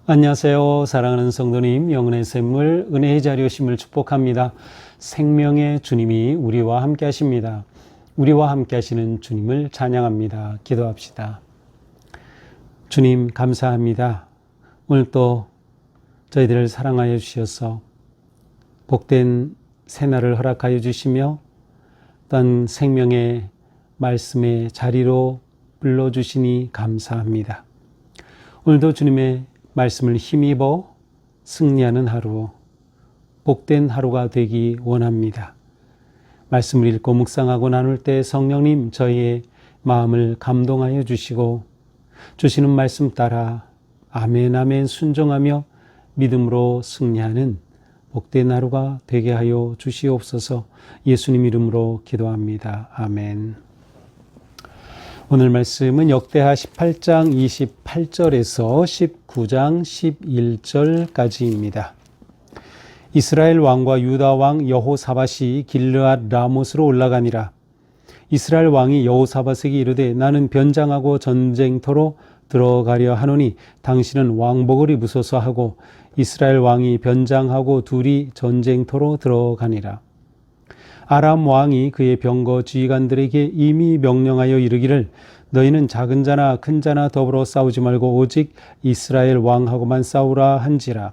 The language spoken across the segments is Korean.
안녕하세요. 사랑하는 성도님, 영혼의 샘물, 은혜의 자리 오심을 축복합니다. 생명의 주님이 우리와 함께 하십니다. 우리와 함께 하시는 주님을 찬양합니다. 기도합시다. 주님 감사합니다. 오늘 또 저희들을 사랑하여 주셔서 복된 새날을 허락하여 주시며 어떤 생명의 말씀의 자리로 불러주시니 감사합니다. 오늘도 주님의 말씀을 힘입어 승리하는 하루, 복된 하루가 되기 원합니다. 말씀을 읽고 묵상하고 나눌 때 성령님 저희의 마음을 감동하여 주시고 주시는 말씀 따라 아멘 아멘 순종하며 믿음으로 승리하는 복된 하루가 되게 하여 주시옵소서. 예수님 이름으로 기도합니다. 아멘. 오늘 말씀은 역대하 18장 28절에서 19장 11절까지입니다. 이스라엘 왕과 유다 왕 여호사밧이 길르앗 라못으로 올라가니라. 이스라엘 왕이 여호사밧에게 이르되 나는 변장하고 전쟁터로 들어가려 하노니 당신은 왕복을 입으소서 하고 이스라엘 왕이 변장하고 둘이 전쟁터로 들어가니라. 아람 왕이 그의 병거 지휘관들에게 이미 명령하여 이르기를 너희는 작은 자나 큰 자나 더불어 싸우지 말고 오직 이스라엘 왕하고만 싸우라 한지라.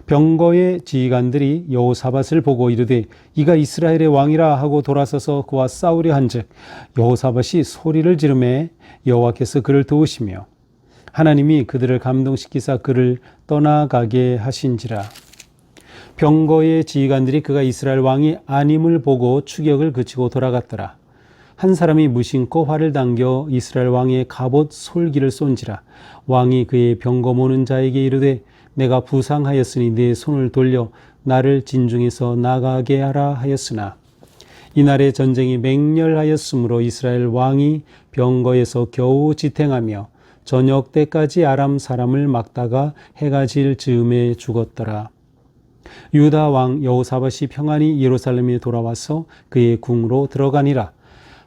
병거의 지휘관들이 여호사밧을 보고 이르되 이가 이스라엘의 왕이라 하고 돌아서서 그와 싸우려 한즉 여호사밧이 소리를 지르매 여호와께서 그를 도우시며 하나님이 그들을 감동시키사 그를 떠나가게 하신지라. 병거의 지휘관들이 그가 이스라엘 왕이 아님을 보고 추격을 그치고 돌아갔더라. 한 사람이 무심코 활을 당겨 이스라엘 왕의 갑옷 솔기를 쏜지라. 왕이 그의 병거 모는 자에게 이르되 내가 부상하였으니 내 손을 돌려 나를 진중에서 나가게 하라 하였으나 이날의 전쟁이 맹렬하였으므로 이스라엘 왕이 병거에서 겨우 지탱하며 저녁 때까지 아람 사람을 막다가 해가 질 즈음에 죽었더라. 유다 왕 여호사밧이 평안히 예루살렘에 돌아와서 그의 궁으로 들어가니라.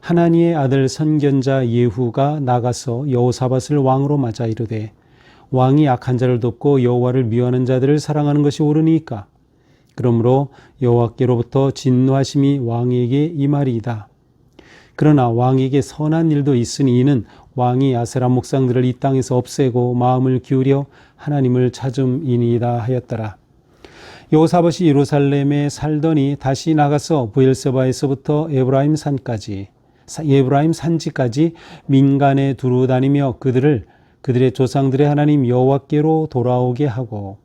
하나니의 아들 선견자 예후가 나가서 여호사밧을 왕으로 맞아 이르되 왕이 악한 자를 돕고 여호와를 미워하는 자들을 사랑하는 것이 옳으니까 그러므로 여호와께로부터 진노하심이 왕에게 임하리이다. 그러나 왕에게 선한 일도 있으니 이는 왕이 아세라 목상들을 이 땅에서 없애고 마음을 기울여 하나님을 찾음이니이다 하였더라. 여호사밧이 예루살렘에 살더니 다시 나가서 브엘세바에서부터 에브라임 산지까지 민간에 두루 다니며 그들의 조상들의 하나님 여호와께로 돌아오게 하고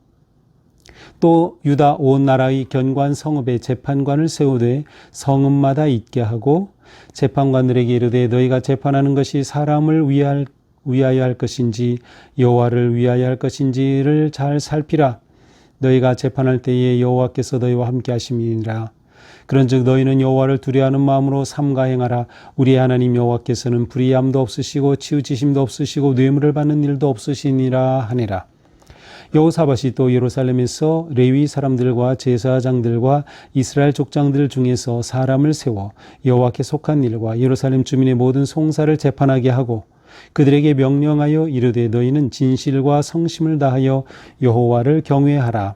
또 유다 온 나라의 견관 성읍에 재판관을 세우되 성읍마다 있게 하고 재판관들에게 이르되 너희가 재판하는 것이 사람을 위하여 할 것인지 여호와를 위하여 할 것인지를 잘 살피라. 너희가 재판할 때에 여호와께서 너희와 함께 하심이니라. 그런즉 너희는 여호와를 두려워하는 마음으로 삼가 행하라. 우리의 하나님 여호와께서는 불의함도 없으시고 치우치심도 없으시고 뇌물을 받는 일도 없으시니라 하니라. 여호사밧이 또 예루살렘에서 레위 사람들과 제사장들과 이스라엘 족장들 중에서 사람을 세워 여호와께 속한 일과 예루살렘 주민의 모든 송사를 재판하게 하고 그들에게 명령하여 이르되 너희는 진실과 성심을 다하여 여호와를 경외하라.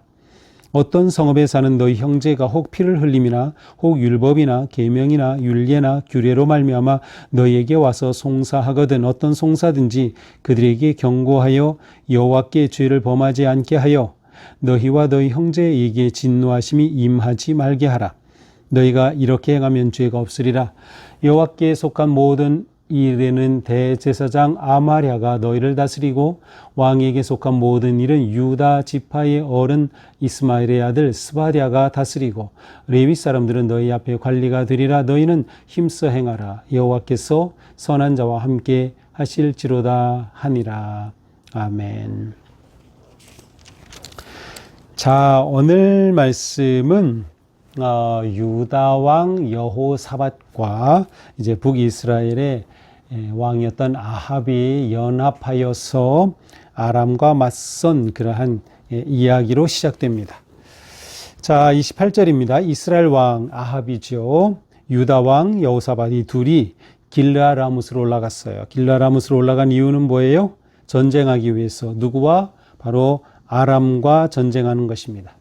어떤 성읍에 사는 너희 형제가 혹 피를 흘림이나 혹 율법이나 계명이나 율례나 규례로 말미암아 너희에게 와서 송사하거든 어떤 송사든지 그들에게 경고하여 여호와께 죄를 범하지 않게 하여 너희와 너희 형제에게 진노하심이 임하지 말게 하라. 너희가 이렇게 행하면 죄가 없으리라. 여호와께 속한 모든 일에는 대제사장 아마랴가 너희를 다스리고 왕에게 속한 모든 일은 유다 지파의 어른 이스마엘의 아들 스바랴가 다스리고 레위 사람들은 너희 앞에 관리가 되리라. 너희는 힘써 행하라. 여호와께서 선한 자와 함께 하실지로다 하니라. 아멘. 자, 오늘 말씀은 유다 왕 여호사밧과 이제 북이스라엘의 왕이었던 아합이 연합하여서 아람과 맞선 그러한 이야기로 시작됩니다. 자, 28절입니다. 이스라엘 왕 아합이죠. 유다 왕 여호사밧 이 둘이 길르앗 라못으로 올라갔어요. 길르앗 라못으로 올라간 이유는 뭐예요? 전쟁하기 위해서. 누구와? 바로 아람과 전쟁하는 것입니다.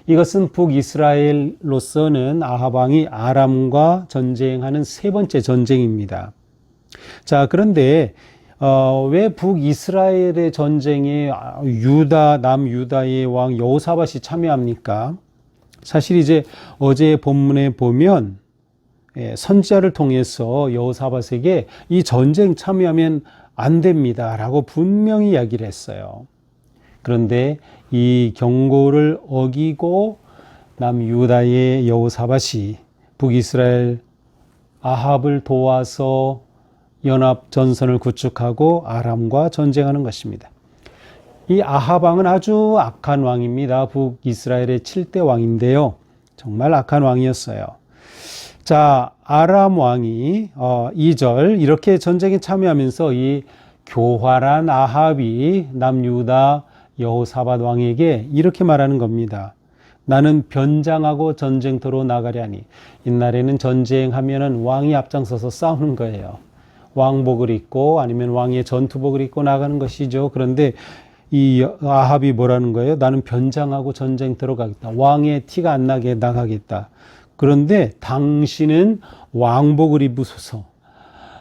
이것은 북이스라엘로서는 아합 왕이 아람과 전쟁하는 세 번째 전쟁입니다. 자, 그런데 왜 북이스라엘의 전쟁에 남유다의 왕 여호사밧이 참여합니까? 사실 이제 어제 본문에 보면 선지자를 통해서 여호사밧에게 이 전쟁 참여하면 안 됩니다 라고 분명히 이야기를 했어요. 그런데 이 경고를 어기고 남유다의 여호사밧이 북이스라엘 아합을 도와서 연합 전선을 구축하고 아람과 전쟁하는 것입니다. 이 아합 왕은 아주 악한 왕입니다. 북이스라엘의 7대 왕인데요. 정말 악한 왕이었어요. 자, 아람 왕이 2절 이렇게 전쟁에 참여하면서 이 교활한 아합이 남유다 여호사밧 왕에게 이렇게 말하는 겁니다. 나는 변장하고 전쟁터로 나가려니. 옛날에는 전쟁하면은 왕이 앞장서서 싸우는 거예요. 왕복을 입고 아니면 왕의 전투복을 입고 나가는 것이죠. 그런데 이 아합이 뭐라는 거예요? 나는 변장하고 전쟁터로 가겠다. 왕의 티가 안 나게 나가겠다. 그런데 당신은 왕복을 입으소서.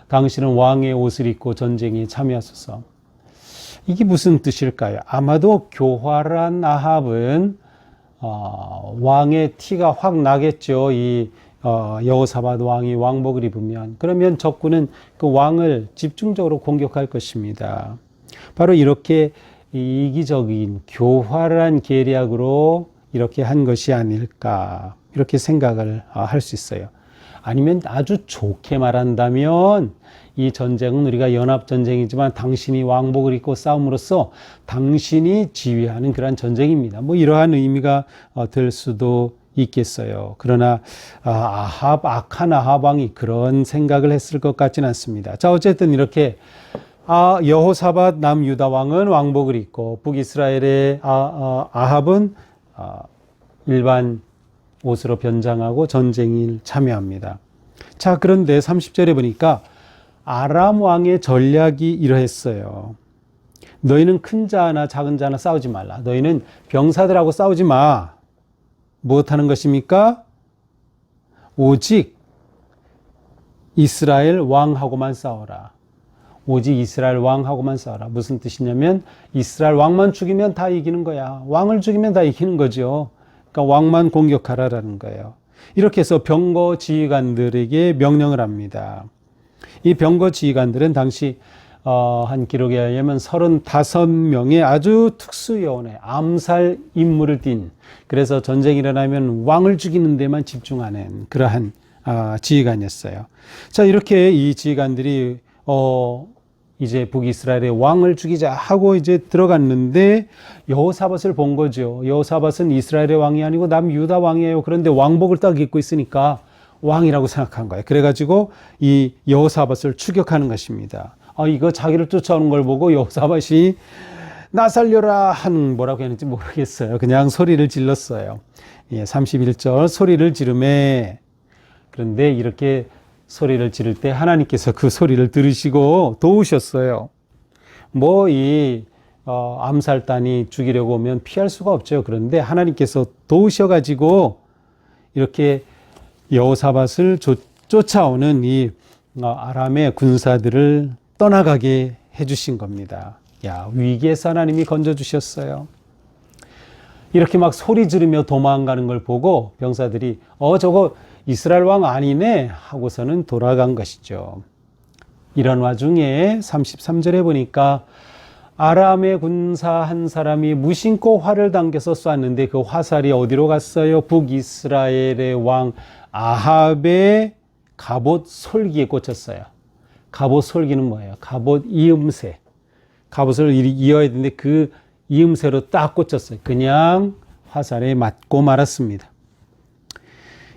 당신은 왕의 옷을 입고 전쟁에 참여하소서. 이게 무슨 뜻일까요? 아마도 교활한 아합은 왕의 티가 확 나겠죠. 이 여호사밧 왕이 왕복을 입으면. 그러면 적군은 그 왕을 집중적으로 공격할 것입니다. 바로 이렇게 이기적인 교활한 계략으로 이렇게 한 것이 아닐까 이렇게 생각을 할 수 있어요. 아니면 아주 좋게 말한다면 이 전쟁은 우리가 연합전쟁이지만 당신이 왕복을 입고 싸움으로써 당신이 지휘하는 그러한 전쟁입니다. 뭐 이러한 의미가 될 수도 있겠어요. 그러나 악한 아합 왕이 그런 생각을 했을 것 같지는 않습니다. 자, 어쨌든 이렇게 여호사밧 남유다 왕은 왕복을 입고 북이스라엘의 아합은 일반 옷으로 변장하고 전쟁에 참여합니다. 자, 그런데 30절에 보니까 아람 왕의 전략이 이러했어요. 너희는 큰 자나 작은 자나 싸우지 말라. 너희는 병사들하고 싸우지 마. 무엇하는 것입니까? 오직 이스라엘 왕하고만 싸워라. 오직 이스라엘 왕하고만 싸워라. 무슨 뜻이냐면 이스라엘 왕만 죽이면 다 이기는 거야. 왕을 죽이면 다 이기는 거죠. 그러니까 왕만 공격하라라는 거예요. 이렇게 해서 병거 지휘관들에게 명령을 합니다. 이 병거 지휘관들은 당시 한 기록에 의하면 35명의 아주 특수요원의 암살 임무를 띈, 그래서 전쟁이 일어나면 왕을 죽이는 데만 집중하는 그러한 지휘관이었어요. 자, 이렇게 이 지휘관들이 이제 북이스라엘의 왕을 죽이자 하고 이제 들어갔는데 여호사밧을 본 거죠. 여호사밧은 이스라엘의 왕이 아니고 남유다 왕이에요. 그런데 왕복을 딱 입고 있으니까 왕이라고 생각한 거예요. 그래가지고 이 여호사밧을 추격하는 것입니다. 이거 자기를 쫓아오는 걸 보고 여호사밧이 나 살려라 하는 뭐라고 했는지 모르겠어요. 그냥 소리를 질렀어요. 31절 소리를 지르매. 그런데 이렇게 소리를 지를 때 하나님께서 그 소리를 들으시고 도우셨어요. 뭐 이 암살단이 죽이려고 오면 피할 수가 없죠. 그런데 하나님께서 도우셔가지고 이렇게 여호사밧을 쫓아오는 이 아람의 군사들을 떠나가게 해주신 겁니다. 야, 위기에서 하나님이 건져주셨어요. 이렇게 막 소리 지르며 도망가는 걸 보고 병사들이 저거 이스라엘 왕 아니네 하고서는 돌아간 것이죠. 이런 와중에 33절에 보니까 아람의 군사 한 사람이 무심코 활을 당겨서 쐈는데 그 화살이 어디로 갔어요? 북이스라엘의 왕 아합의 갑옷 솔기에 꽂혔어요. 갑옷 솔기는 뭐예요? 갑옷 이음새. 갑옷을 이어야 되는데 그 이음새로 딱 꽂혔어요. 그냥 화살에 맞고 말았습니다.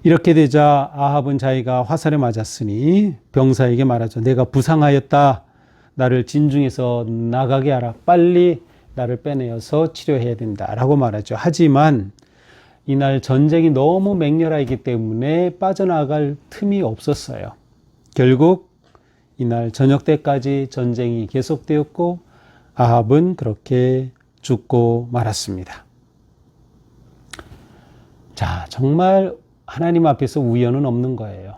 이렇게 되자 아합은 자기가 화살에 맞았으니 병사에게 말하죠. 내가 부상하였다. 나를 진중에서 나가게 하라. 빨리 나를 빼내어서 치료해야 된다. 라고 말하죠. 하지만 이날 전쟁이 너무 맹렬하기 때문에 빠져나갈 틈이 없었어요. 결국 이날 저녁 때까지 전쟁이 계속되었고 아합은 그렇게 죽고 말았습니다. 자, 정말 하나님 앞에서 우연은 없는 거예요.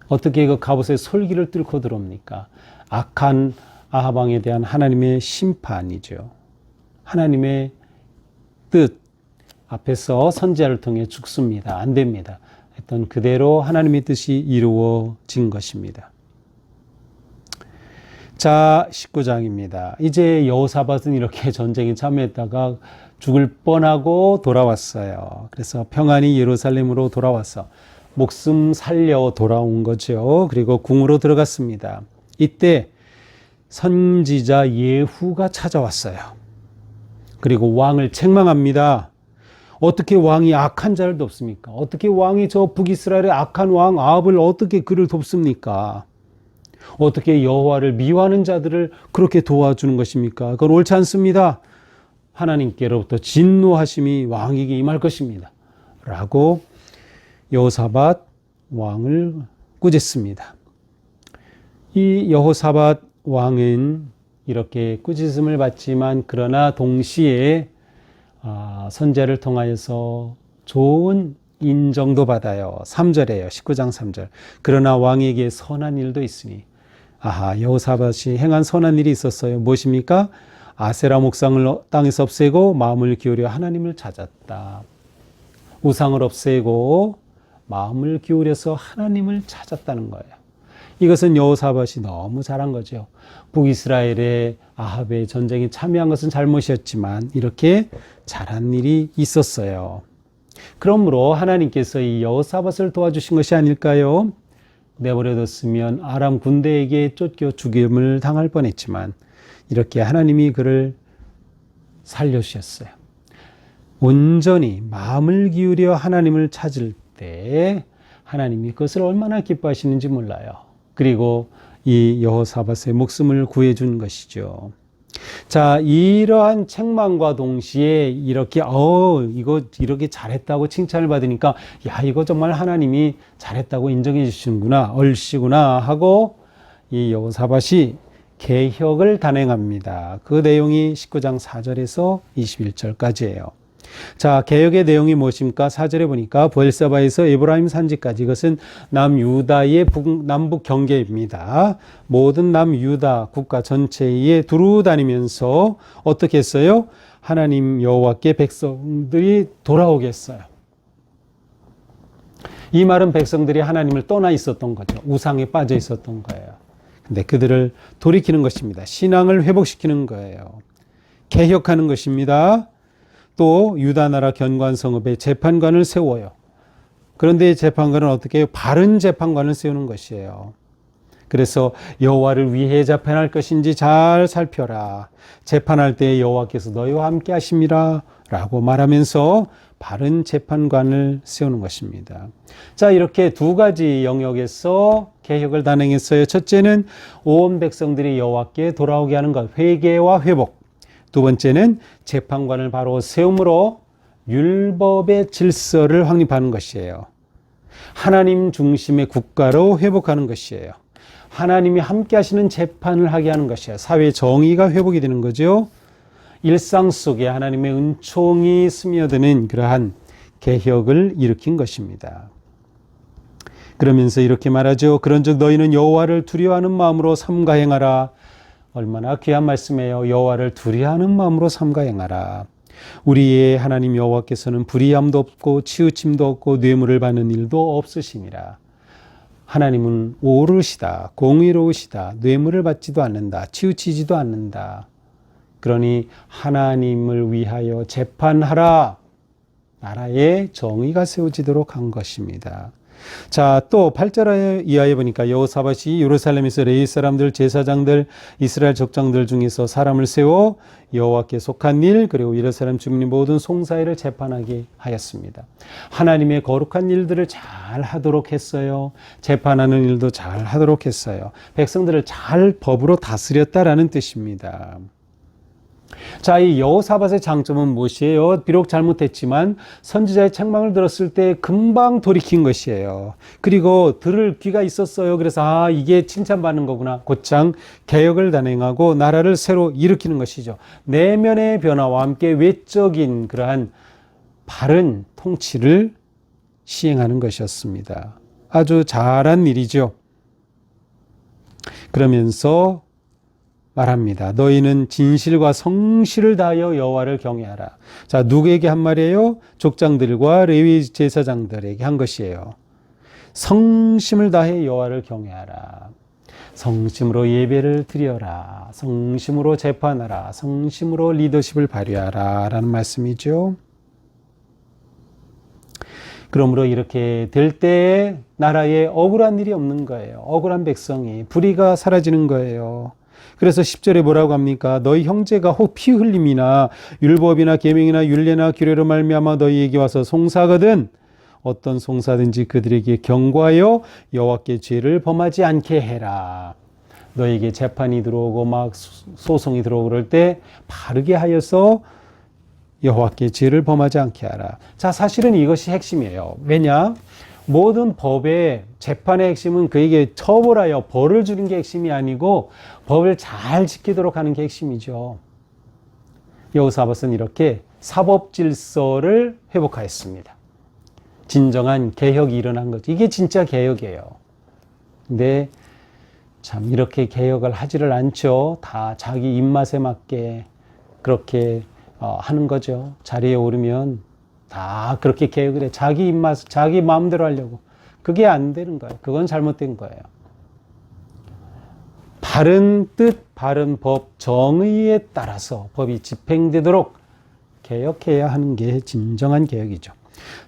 어떻게 그 갑옷의 솔기를 뚫고 들어옵니까? 악한 아합 왕에 대한 하나님의 심판이죠. 하나님의 뜻 앞에서 선지자를 통해 죽습니다. 안 됩니다. 했던 그대로 하나님의 뜻이 이루어진 것입니다. 자, 19장입니다. 이제 여호사밧은 이렇게 전쟁에 참여했다가 죽을 뻔하고 돌아왔어요. 그래서 평안히 예루살렘으로 돌아와서 목숨 살려 돌아온 거죠. 그리고 궁으로 들어갔습니다. 이때 선지자 예후가 찾아왔어요. 그리고 왕을 책망합니다. 어떻게 왕이 악한 자를 돕습니까? 어떻게 왕이 저 북이스라엘의 악한 왕 아합을 어떻게 그를 돕습니까? 어떻게 여호와를 미워하는 자들을 그렇게 도와주는 것입니까? 그건 옳지 않습니다. 하나님께로부터 진노하심이 왕에게 임할 것입니다. 라고 여호사밧 왕을 꾸짖습니다. 이 여호사밧 왕은 이렇게 꾸짖음을 받지만 그러나 동시에 선지자를 통하여서 좋은 인정도 받아요. 3절에요. 19장 3절. 그러나 왕에게 선한 일도 있으니 여호사밧이 행한 선한 일이 있었어요. 무엇입니까? 아세라 목상을 땅에서 없애고 마음을 기울여 하나님을 찾았다. 우상을 없애고 마음을 기울여서 하나님을 찾았다는 거예요. 이것은 여호사밧이 너무 잘한 거죠. 북이스라엘의 아합의 전쟁에 참여한 것은 잘못이었지만 이렇게 잘한 일이 있었어요. 그러므로 하나님께서 이 여호사밧을 도와주신 것이 아닐까요? 내버려뒀으면 아람 군대에게 쫓겨 죽임을 당할 뻔했지만 이렇게 하나님이 그를 살려주셨어요. 온전히 마음을 기울여 하나님을 찾을 때 하나님이 그것을 얼마나 기뻐하시는지 몰라요. 그리고 이 여호사밧의 목숨을 구해준 것이죠. 자, 이러한 책망과 동시에 이렇게 이거 이렇게 잘했다고 칭찬을 받으니까 이거 정말 하나님이 잘했다고 인정해 주시는구나, 얼씨구나 하고 이 여호사밧이 개혁을 단행합니다. 그 내용이 19장 4절에서 21절까지예요. 자, 개혁의 내용이 무엇입니까? 4절에 보니까 브엘사바에서 에브라임 산지까지, 이것은 남유다의 남북 경계입니다. 모든 남유다 국가 전체에 두루 다니면서 어떻게 했어요? 하나님 여호와께 백성들이 돌아오게 했어요. 이 말은 백성들이 하나님을 떠나 있었던 거죠. 우상에 빠져 있었던 거예요. 근데 그들을 돌이키는 것입니다. 신앙을 회복시키는 거예요. 개혁하는 것입니다. 또 유다 나라 견관 성읍에 재판관을 세워요. 그런데 재판관은 어떻게 해요? 바른 재판관을 세우는 것이에요. 그래서 여호와를 위해 재판할 것인지 잘 살펴라. 재판할 때 여호와께서 너희와 함께 하심이라 라고 말하면서 바른 재판관을 세우는 것입니다. 자, 이렇게 두 가지 영역에서 개혁을 단행했어요. 첫째는 온 백성들이 여호와께 돌아오게 하는 것, 회개와 회복. 두 번째는 재판관을 바로 세움으로 율법의 질서를 확립하는 것이에요. 하나님 중심의 국가로 회복하는 것이에요. 하나님이 함께 하시는 재판을 하게 하는 것이에요. 사회 정의가 회복이 되는 거죠. 일상 속에 하나님의 은총이 스며드는 그러한 개혁을 일으킨 것입니다. 그러면서 이렇게 말하죠. 그런즉 너희는 여호와를 두려워하는 마음으로 삼가 행하라. 얼마나 귀한 말씀이에요. 여호와를 두려워하는 마음으로 삼가 행하라. 우리의 하나님 여호와께서는 불의함도 없고 치우침도 없고 뇌물을 받는 일도 없으심이라. 하나님은 오르시다, 공의로우시다, 뇌물을 받지도 않는다, 치우치지도 않는다. 그러니 하나님을 위하여 재판하라. 나라에 정의가 세워지도록 한 것입니다. 자, 또 8절 이하에 보니까 여호사밧이 예루살렘에서 레위 사람들, 제사장들, 이스라엘 족장들 중에서 사람을 세워 여호와께 속한 일, 그리고 예루살렘 주민의 모든 송사일을 재판하게 하였습니다. 하나님의 거룩한 일들을 잘 하도록 했어요. 재판하는 일도 잘 하도록 했어요. 백성들을 잘 법으로 다스렸다라는 뜻입니다. 자, 이 여호사밧의 장점은 무엇이에요? 비록 잘못했지만 선지자의 책망을 들었을 때 금방 돌이킨 것이에요. 그리고 들을 귀가 있었어요. 그래서 이게 칭찬받는 거구나. 곧장 개혁을 단행하고 나라를 새로 일으키는 것이죠. 내면의 변화와 함께 외적인 그러한 바른 통치를 시행하는 것이었습니다. 아주 잘한 일이죠. 그러면서 말합니다. 너희는 진실과 성실을 다하여 여호와를 경외하라. 자, 누구에게 한 말이에요? 족장들과 레위 제사장들에게 한 것이에요. 성심을 다해 여호와를 경외하라. 성심으로 예배를 드려라. 성심으로 재판하라. 성심으로 리더십을 발휘하라. 라는 말씀이죠. 그러므로 이렇게 될 때에 나라에 억울한 일이 없는 거예요. 억울한 백성이, 불의가 사라지는 거예요. 그래서 10절에 뭐라고 합니까? 너희 형제가 혹 피 흘림이나 율법이나 계명이나 율례나 규례로 말미암아 너희에게 와서 송사하거든 어떤 송사든지 그들에게 경고하여 여호와께 죄를 범하지 않게 해라. 너에게 재판이 들어오고 막 소송이 들어오고 그럴 때 바르게 하여서 여호와께 죄를 범하지 않게 하라. 자, 사실은 이것이 핵심이에요. 왜냐? 모든 법의 재판의 핵심은 그에게 처벌하여 벌을 주는 게 핵심이 아니고 법을 잘 지키도록 하는 게 핵심이죠. 여호사밧은 이렇게 사법 질서를 회복하였습니다. 진정한 개혁이 일어난 거죠. 이게 진짜 개혁이에요. 근데 참 이렇게 개혁을 하지를 않죠. 다 자기 입맛에 맞게 그렇게 하는 거죠. 자리에 오르면 다 그렇게 개혁을 해. 자기 입맛, 자기 마음대로 하려고. 그게 안 되는 거예요. 그건 잘못된 거예요. 바른 뜻, 바른 법, 정의에 따라서 법이 집행되도록 개혁해야 하는 게 진정한 개혁이죠.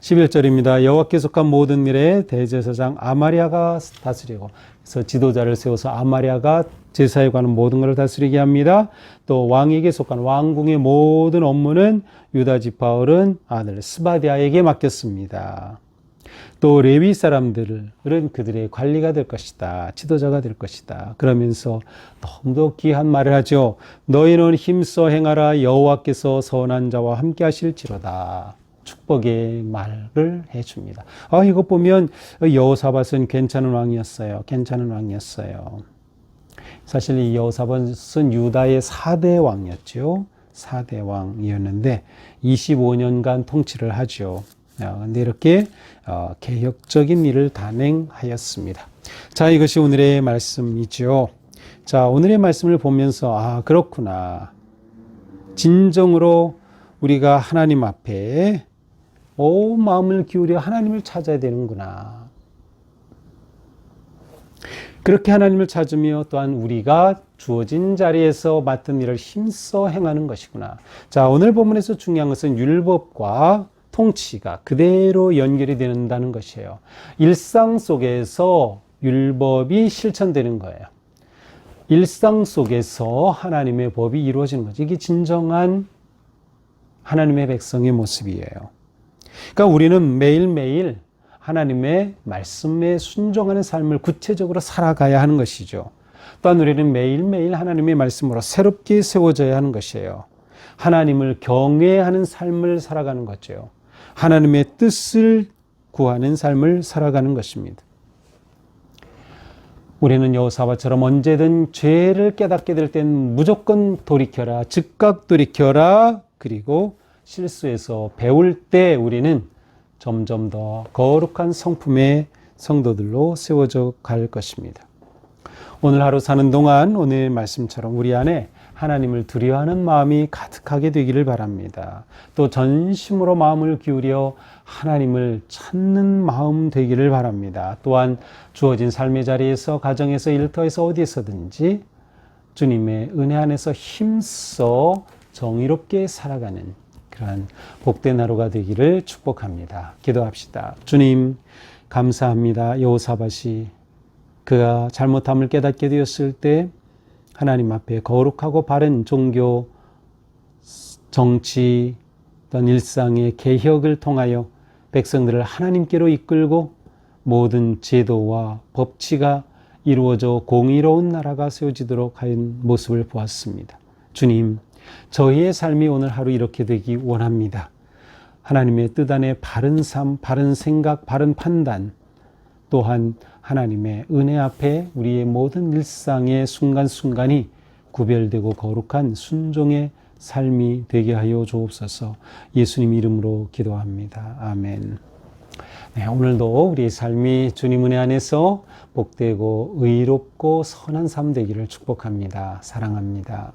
11절입니다. 여호와께 속한 모든 일에 대제사장 아마리아가 다스리고, 그래서 지도자를 세워서 아마리아가 제사에 관한 모든 것을 다스리게 합니다. 또 왕에게 속한 왕궁의 모든 업무는 유다 지파 어른 아들 스바디아에게 맡겼습니다. 또 레위 사람들은 그들의 관리가 될 것이다. 지도자가 될 것이다. 그러면서 너무도 귀한 말을 하죠. 너희는 힘써 행하라. 여호와께서 선한 자와 함께 하실지로다. 축복의 말을 해줍니다. 이거 보면 여호사밧은 괜찮은 왕이었어요. 괜찮은 왕이었어요. 사실 이 여호사밧은 유다의 4대 왕이었죠. 4대 왕이었는데 25년간 통치를 하죠. 근데 이렇게 개혁적인 일을 단행하였습니다. 자, 이것이 오늘의 말씀이죠. 자, 오늘의 말씀을 보면서 그렇구나. 진정으로 우리가 하나님 앞에 온 마음을 기울여 하나님을 찾아야 되는구나. 그렇게 하나님을 찾으며 또한 우리가 주어진 자리에서 맡은 일을 힘써 행하는 것이구나. 자, 오늘 본문에서 중요한 것은 율법과 통치가 그대로 연결이 된다는 것이에요. 일상 속에서 율법이 실천되는 거예요. 일상 속에서 하나님의 법이 이루어지는 거죠. 이게 진정한 하나님의 백성의 모습이에요. 그러니까 우리는 매일매일 하나님의 말씀에 순종하는 삶을 구체적으로 살아가야 하는 것이죠. 또한 우리는 매일매일 하나님의 말씀으로 새롭게 세워져야 하는 것이에요. 하나님을 경외하는 삶을 살아가는 거죠. 하나님의 뜻을 구하는 삶을 살아가는 것입니다. 우리는 여호사밧처럼 언제든 죄를 깨닫게 될 땐 무조건 돌이켜라, 즉각 돌이켜라. 그리고 실수에서 배울 때 우리는 점점 더 거룩한 성품의 성도들로 세워져 갈 것입니다. 오늘 하루 사는 동안 오늘 말씀처럼 우리 안에 하나님을 두려워하는 마음이 가득하게 되기를 바랍니다. 또 전심으로 마음을 기울여 하나님을 찾는 마음 되기를 바랍니다. 또한 주어진 삶의 자리에서, 가정에서, 일터에서 어디에서든지 주님의 은혜 안에서 힘써 정의롭게 살아가는 그러한 복된 하루가 되기를 축복합니다. 기도합시다. 주님, 감사합니다. 여호사밧이 그가 잘못함을 깨닫게 되었을 때 하나님 앞에 거룩하고 바른 종교, 정치, 어떤 일상의 개혁을 통하여 백성들을 하나님께로 이끌고 모든 제도와 법치가 이루어져 공의로운 나라가 세워지도록 한 모습을 보았습니다. 주님, 저희의 삶이 오늘 하루 이렇게 되기 원합니다. 하나님의 뜻 안에 바른 삶, 바른 생각, 바른 판단, 또한 하나님의 은혜 앞에 우리의 모든 일상의 순간순간이 구별되고 거룩한 순종의 삶이 되게 하여 주옵소서. 예수님 이름으로 기도합니다. 아멘. 네, 오늘도 우리의 삶이 주님 은혜 안에서 복되고 의롭고 선한 삶 되기를 축복합니다. 사랑합니다.